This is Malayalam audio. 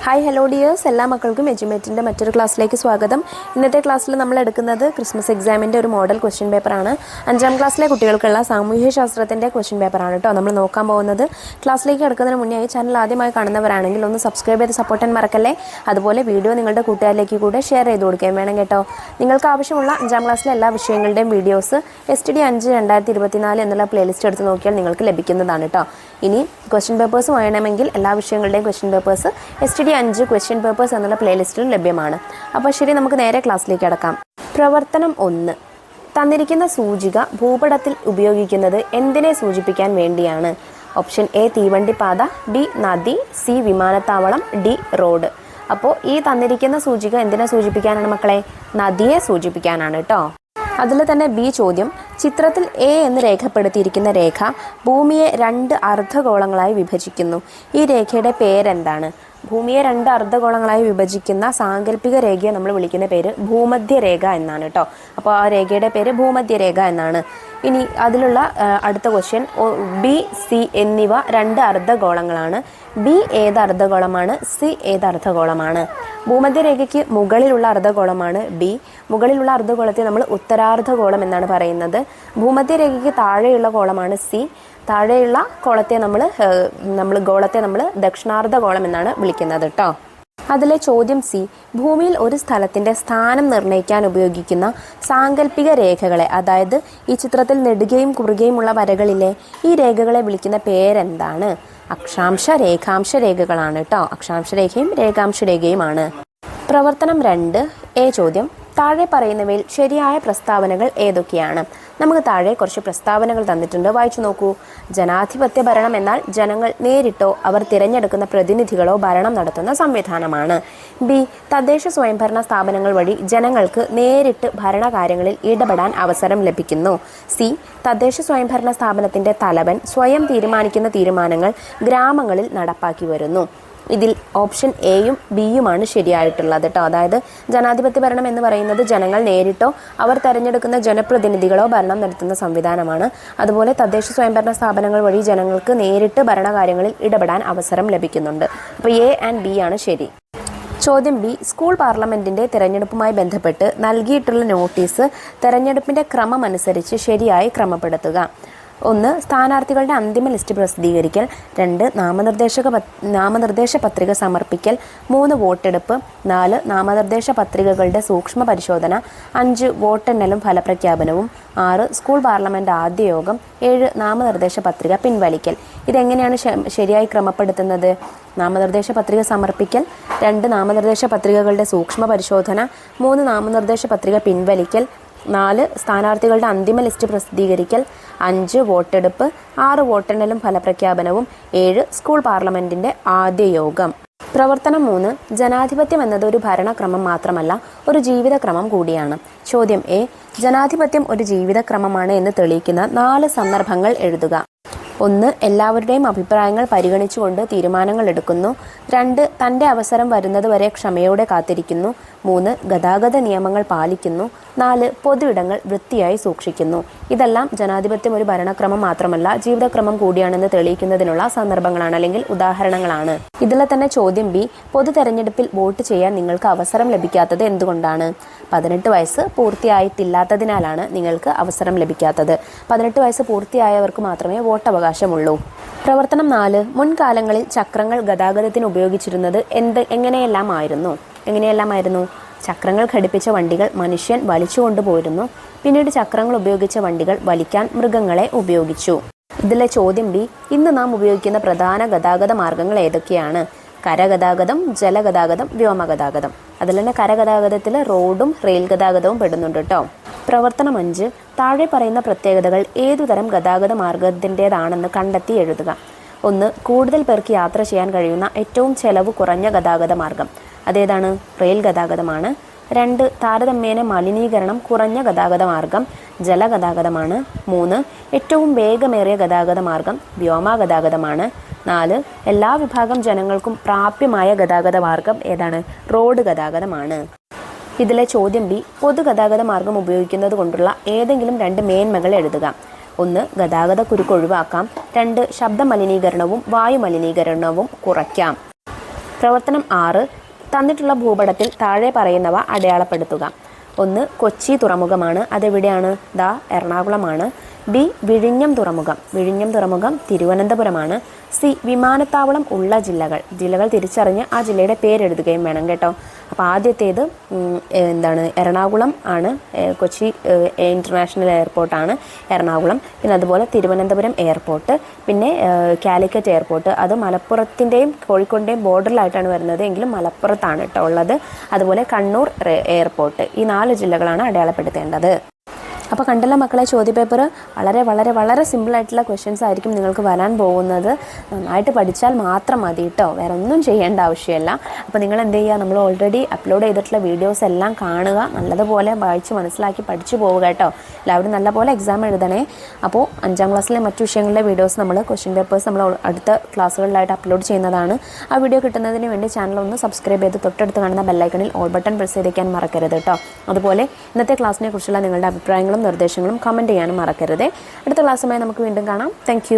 ഹായ് ഹലോ ഡിയേഴ്സ്, എല്ലാ മക്കൾക്കും എജ്യുമേറ്റിൻ്റെ മറ്റൊരു ക്ലാസ്സിലേക്ക് സ്വാഗതം. ഇന്നത്തെ ക്ലാസ്സിൽ നമ്മൾ എടുക്കുന്നത് ക്രിസ്മസ് എക്സാമിൻ്റെ ഒരു മോഡൽ ക്വസ്റ്റ്യൻ പേപ്പറാണ്. 5ാം ക്ലാസ്സിലെ കുട്ടികൾക്കുള്ള സാമൂഹ്യ ശാസ്ത്രത്തിൻ്റെ ക്വസ്റ്റ്യൻ പേപ്പറാണ് കേട്ടോ നമ്മൾ നോക്കാൻ പോകുന്നത്. ക്ലാസ്സിലേക്ക് കിടക്കുന്നതിന് മുന്നേ ചാനൽ ആദ്യമായി കാണുന്നവരാണെങ്കിൽ ഒന്ന് സബ്സ്ക്രൈബ് ചെയ്ത് സപ്പോർട്ട് ചെയ്യാൻ മറക്കല്ലേ. അതുപോലെ വീഡിയോ നിങ്ങളുടെ കൂട്ടുകാരിലേക്ക് കൂടെ ഷെയർ ചെയ്ത് കൊടുക്കുകയും വേണം കേട്ടോ. നിങ്ങൾക്ക് ആവശ്യമുള്ള 5ാം ക്ലാസ്സിലെ എല്ലാ വിഷയങ്ങളുടെയും വീഡിയോസ് STD 5 2024 എന്നുള്ള പ്ലേലിസ്റ്റ് എടുത്ത് നോക്കിയാൽ നിങ്ങൾക്ക് ലഭിക്കുന്നതാണ് കേട്ടോ. ഇനി ക്വസ്റ്റ്യൻ പേപ്പേഴ്സ് വേണമെങ്കിൽ എല്ലാ വിഷയങ്ങളുടെയും question papers STD 5 question papers എന്നുള്ള പ്ലേലിസ്റ്റിൽ ലഭ്യമാണ്. അപ്പോൾ ശരി, നമുക്ക് നേരെ ക്ലാസ്സിലേക്ക് കടക്കാം. പ്രവർത്തനം 1. തന്നിരിക്കുന്ന സൂചിക ഭൂപടത്തിൽ ഉപയോഗിക്കുന്നത് എന്തിനെ സൂചിപ്പിക്കാൻ വേണ്ടിയാണ്? ഓപ്ഷൻ എ തീവണ്ടിപ്പാത, ബി നദി, സി വിമാനത്താവളം, ഡി റോഡ്. അപ്പോൾ ഈ തന്നിരിക്കുന്ന സൂചിക എന്തിനെ സൂചിപ്പിക്കാനാണ് മക്കളെ? നദിയെ സൂചിപ്പിക്കാനാണ് കേട്ടോ. അതിൽ തന്നെ ബി ചോദ്യം, ചിത്രത്തിൽ എ എന്ന് രേഖപ്പെടുത്തിയിരിക്കുന്ന രേഖ ഭൂമിയെ 2 അർദ്ധഗോളങ്ങളായി വിഭജിക്കുന്നു. ഈ രേഖയുടെ പേരെന്താണ്? ഭൂമിയെ 2 അർദ്ധഗോളങ്ങളായി വിഭജിക്കുന്ന സാങ്കല്പിക രേഖയെ നമ്മൾ വിളിക്കുന്ന പേര് ഭൂമധ്യരേഖ എന്നാണ് കേട്ടോ. അപ്പോൾ ആ രേഖയുടെ പേര് ഭൂമധ്യരേഖ എന്നാണ്. ഇനി അതിലുള്ള അടുത്ത ക്വസ്റ്റ്യൻ, ബി സി എന്നിവ 2 അർദ്ധഗോളങ്ങളാണ്. ബി ഏത് അർദ്ധഗോളമാണ്? സി ഏത് അർദ്ധഗോളമാണ്? ഭൂമധ്യരേഖയ്ക്ക് മുകളിലുള്ള അർദ്ധഗോളമാണ് ബി. മുകളിലുള്ള അർദ്ധഗോളത്തെ നമ്മൾ ഉത്തരാർദ്ധഗോളം എന്നാണ് പറയുന്നത്. ഭൂമധ്യരേഖയ്ക്ക് താഴെയുള്ള ഗോളമാണ് സി. താഴെയുള്ള ഗോളത്തെ നമ്മൾ ദക്ഷിണാർദ്ധഗോളം എന്നാണ് വിളിക്കുന്നത് കേട്ടോ. അതിലെ ചോദ്യം സി, ഭൂമിയിൽ ഒരു സ്ഥലത്തിൻ്റെ സ്ഥാനം നിർണ്ണയിക്കാൻ ഉപയോഗിക്കുന്ന സാങ്കല്പിക രേഖകളെ, അതായത് ഈ ചിത്രത്തിൽ നെടുകയും കുറുകയുമുള്ള വരകളിലെ ഈ രേഖകളെ വിളിക്കുന്ന പേരെന്താണ്? അക്ഷാംശ രേഖാംശ രേഖകളാണ് കേട്ടോ. അക്ഷാംശ രേഖയും രേഖാംശ രേഖയുമാണ്. പ്രവർത്തനം 2 എ ചോദ്യം, താഴെ പറയുന്നവയിൽ ശരിയായ പ്രസ്താവനകൾ ഏതൊക്കെയാണ്? നമുക്ക് താഴെ കുറച്ച് പ്രസ്താവനകൾ തന്നിട്ടുണ്ട്, വായിച്ചു നോക്കൂ. ജനാധിപത്യ ഭരണം എന്നാൽ ജനങ്ങൾ നേരിട്ടോ അവർ തിരഞ്ഞെടുക്കുന്ന പ്രതിനിധികളോ ഭരണം നടത്തുന്ന സംവിധാനമാണ്. ബി തദ്ദേശ സ്വയംഭരണ സ്ഥാപനങ്ങൾ വഴി ജനങ്ങൾക്ക് നേരിട്ട് ഭരണകാര്യങ്ങളിൽ ഇടപെടാൻ അവസരം ലഭിക്കുന്നു. സി തദ്ദേശ സ്വയംഭരണ സ്ഥാപനത്തിൻ്റെ തലവൻ സ്വയം തീരുമാനിക്കുന്ന തീരുമാനങ്ങൾ ഗ്രാമങ്ങളിൽ നടപ്പാക്കി വരുന്നു. ഇതിൽ ഓപ്ഷൻ എയും ബിയുമാണ് ശരിയായിട്ടുള്ളത് കേട്ടോ. അതായത് ജനാധിപത്യ ഭരണം എന്ന് പറയുന്നത് ജനങ്ങൾ നേരിട്ടോ അവർ തെരഞ്ഞെടുക്കുന്ന ജനപ്രതിനിധികളോ ഭരണം നടത്തുന്ന സംവിധാനമാണ്. അതുപോലെ തദ്ദേശ സ്വയംഭരണ സ്ഥാപനങ്ങൾ വഴി ജനങ്ങൾക്ക് നേരിട്ട് ഭരണകാര്യങ്ങളിൽ ഇടപെടാൻ അവസരം ലഭിക്കുന്നുണ്ട്. അപ്പോൾ എ ആൻഡ് ബി ആണ് ശരി. ചോദ്യം ബി, സ്കൂൾ പാർലമെന്റിന്റെ തെരഞ്ഞെടുപ്പുമായി ബന്ധപ്പെട്ട് നൽകിയിട്ടുള്ള നോട്ടീസ് തെരഞ്ഞെടുപ്പിന്റെ ക്രമമനുസരിച്ച് ശരിയായി ക്രമപ്പെടുത്തുക. 1 സ്ഥാനാർത്ഥികളുടെ അന്തിമ ലിസ്റ്റ് പ്രസിദ്ധീകരിക്കൽ, 2 നാമനിർദ്ദേശ പത്രിക സമർപ്പിക്കൽ, 3 വോട്ടെടുപ്പ്, 4 നാമനിർദ്ദേശ പത്രികകളുടെ സൂക്ഷ്മ പരിശോധന, 5 വോട്ടെണ്ണലും ഫലപ്രഖ്യാപനവും, 6 സ്കൂൾ പാർലമെന്റ് ആദ്യ യോഗം, 7 നാമനിർദ്ദേശ പത്രിക പിൻവലിക്കൽ. ഇതെങ്ങനെയാണ് ശരിയായി ക്രമപ്പെടുത്തുന്നത്? നാമനിർദ്ദേശ പത്രിക സമർപ്പിക്കൽ, 2 നാമനിർദ്ദേശ പത്രികകളുടെ സൂക്ഷ്മ പരിശോധന, 3 നാമനിർദ്ദേശ പത്രിക പിൻവലിക്കൽ, 4 സ്ഥാനാർത്ഥികളുടെ അന്തിമ ലിസ്റ്റ് പ്രസിദ്ധീകരിക്കൽ, 5 വോട്ടെടുപ്പ്, 6 വോട്ടെണ്ണലും ഫലപ്രഖ്യാപനവും, 7 സ്കൂൾ പാർലമെന്റിന്റെ ആദ്യ യോഗം. പ്രവർത്തനം 3 ജനാധിപത്യം എന്നത് ഒരു ഭരണക്രമം മാത്രമല്ല, ഒരു ജീവിതക്രമം കൂടിയാണ്. ചോദ്യം എ, ജനാധിപത്യം ഒരു ജീവിതക്രമമാണ് എന്ന് തെളിയിക്കുന്ന 4 സന്ദർഭങ്ങൾ എഴുതുക. 1 എല്ലാവരുടെയും അഭിപ്രായങ്ങൾ പരിഗണിച്ചുകൊണ്ട് തീരുമാനങ്ങൾ എടുക്കുന്നു. 2 തൻ്റെ അവസരം വരുന്നതുവരെ ക്ഷമയോടെ കാത്തിരിക്കുന്നു. 3 ഗതാഗത നിയമങ്ങൾ പാലിക്കുന്നു. 4 പൊതുയിടങ്ങൾ വൃത്തിയായി സൂക്ഷിക്കുന്നു. ഇതെല്ലാം ജനാധിപത്യം ഒരു ഭരണക്രമം മാത്രമല്ല ജീവിതക്രമം കൂടിയാണെന്ന് തെളിയിക്കുന്നതിനുള്ള സന്ദർഭങ്ങളാണ് അല്ലെങ്കിൽ ഉദാഹരണങ്ങളാണ്. ഇതിലെ തന്നെ ചോദ്യം ബി, പൊതു തെരഞ്ഞെടുപ്പിൽ വോട്ട് ചെയ്യാൻ നിങ്ങൾക്ക് അവസരം ലഭിക്കാത്തത് എന്തുകൊണ്ടാണ്? 18 വയസ്സ് പൂർത്തിയായിട്ടില്ലാത്തതിനാലാണ് നിങ്ങൾക്ക് അവസരം ലഭിക്കാത്തത്. 18 വയസ്സ് പൂർത്തിയായവർക്ക് മാത്രമേ വോട്ടവകാശമുള്ളൂ. പ്രവർത്തനം 4 മുൻകാലങ്ങളിൽ ചക്രങ്ങൾ ഗതാഗതത്തിന് ഉപയോഗിച്ചിരുന്നത് എങ്ങനെയെല്ലാമായിരുന്നു? ചക്രങ്ങൾ ഘടിപ്പിച്ച വണ്ടികൾ മനുഷ്യൻ വലിച്ചു കൊണ്ടുപോയിരുന്നു. പിന്നീട് ചക്രങ്ങൾ ഉപയോഗിച്ച വണ്ടികൾ വലിക്കാൻ മൃഗങ്ങളെ ഉപയോഗിച്ചു. ഇതിലെ ചോദ്യം ബി, ഇന്ന് നാം ഉപയോഗിക്കുന്ന പ്രധാന ഗതാഗത മാർഗങ്ങൾ ഏതൊക്കെയാണ്? കരഗതാഗതം, ജലഗതാഗതം, വ്യോമഗതാഗതം. അതിൽ തന്നെ കരഗതാഗതത്തിൽ റോഡും റെയിൽ ഗതാഗതവും പെടുന്നുണ്ട് കേട്ടോ. പ്രവർത്തനം 5 താഴെ പറയുന്ന പ്രത്യേകതകൾ ഏതുതരം ഗതാഗത മാർഗത്തിൻ്റെതാണെന്ന് കണ്ടെത്തി എഴുതുക. 1 കൂടുതൽ പേർക്ക് യാത്ര ചെയ്യാൻ കഴിയുന്ന ഏറ്റവും ചെലവ് കുറഞ്ഞ ഗതാഗത മാർഗം. അതേതാണ്? റെയിൽ ഗതാഗതമാണ്. 2 താരതമ്യേന മലിനീകരണം കുറഞ്ഞ ഗതാഗത മാർഗം ജലഗതാഗതമാണ്. 3 ഏറ്റവും വേഗമേറിയ ഗതാഗത മാർഗം വ്യോമഗതാഗതമാണ്. 4 എല്ലാ വിഭാഗം ജനങ്ങൾക്കും പ്രാപ്യമായ ഗതാഗത മാർഗം ഏതാണ്? റോഡ് ഗതാഗതമാണ്. ഇതിലെ ചോദ്യം ബി, പൊതുഗതാഗത മാർഗം ഉപയോഗിക്കുന്നത് കൊണ്ടുള്ള ഏതെങ്കിലും 2 മേന്മകൾ എഴുതുക. 1 ഗതാഗത കുരുക്ക് ഒഴിവാക്കാം. 2 ശബ്ദ മലിനീകരണവും വായു മലിനീകരണവും കുറയ്ക്കാം. പ്രവർത്തനം 6. തന്നിട്ടുള്ള ഭൂപടത്തിൽ താഴെ പറയുന്നവ അടയാളപ്പെടുത്തുക. 1. കൊച്ചി തുറമുഖമാണ്. അതെവിടെയാണ്? എറണാകുളമാണ്. ബി. വിഴിഞ്ഞം തുറമുഖം തിരുവനന്തപുരമാണ്. സി. വിമാനത്താവളം ഉള്ള ജില്ലകൾ തിരിച്ചറിഞ്ഞ് ആ ജില്ലയുടെ പേരെഴുതുകയും വേണം കേട്ടോ. അപ്പോൾ ആദ്യത്തേത് എറണാകുളം ആണ്. കൊച്ചി ഇൻ്റർനാഷണൽ എയർപോർട്ടാണ് എറണാകുളം. പിന്നെ അതുപോലെ തിരുവനന്തപുരം എയർപോർട്ട്, പിന്നെ കാലിക്കറ്റ് എയർപോർട്ട്, അത് മലപ്പുറത്തിൻ്റെയും കോഴിക്കോടിൻ്റെയും ബോർഡറിലായിട്ടാണ് വരുന്നത്, എങ്കിലും മലപ്പുറത്താണ് കേട്ടോ ഉള്ളത്. അതുപോലെ കണ്ണൂർ എയർപോർട്ട്. ഈ 4 ജില്ലകളാണ് അടയാളപ്പെടുത്തേണ്ടത്. അപ്പോൾ കണ്ടല്ലോ മക്കളെ, ചോദ്യപേപ്പർ വളരെ വളരെ വളരെ സിമ്പിളായിട്ടുള്ള ക്വസ്റ്റ്യൻസ് ആയിരിക്കും നിങ്ങൾക്ക് വരാൻ പോകുന്നത്. നന്നായിട്ട് പഠിച്ചാൽ മാത്രം മതി കേട്ടോ, വേറെ ഒന്നും ചെയ്യേണ്ട ആവശ്യമില്ല. അപ്പോൾ നിങ്ങൾ എന്ത് ചെയ്യുക, നമ്മൾ ഓൾറെഡി അപ്ലോഡ് ചെയ്തിട്ടുള്ള വീഡിയോസ് എല്ലാം കാണുക, നല്ലതുപോലെ വായിച്ച് മനസ്സിലാക്കി പഠിച്ചു പോവുക കേട്ടോ. എല്ലാവരും നല്ലപോലെ എക്സാം എഴുതണേ. അപ്പോൾ 5ാം ക്ലാസ്സിലെ മറ്റു വിഷയങ്ങളിലെ വീഡിയോസ് ക്വസ്റ്റ്യൻ പേപ്പേഴ്സ് നമ്മൾ അടുത്ത ക്ലാസ്സുകളിലായിട്ട് അപ്ലോഡ് ചെയ്യുന്നതാണ്. ആ വീഡിയോ കിട്ടുന്നതിന് വേണ്ടി ചാനൽ ഒന്ന് സബ്സ്ക്രൈബ് ചെയ്ത് തൊട്ടടുത്ത് കാണുന്ന ബെല്ലൈക്കണിൽ ഓൾ ബട്ടൺ പ്രസ് ചെയ്തേക്കാൻ മറക്കരുത് കേട്ടോ. അതുപോലെ ഇന്നത്തെ ക്ലാസ്സിനെ കുറിച്ചുള്ള നിങ്ങളുടെ അഭിപ്രായങ്ങളും നിർദ്ദേശങ്ങളും കമൻറ്റ് ചെയ്യാനും മറക്കരുത്. അടുത്ത ക്ലാസ്സുമായി നമുക്ക് വീണ്ടും കാണാം. താങ്ക്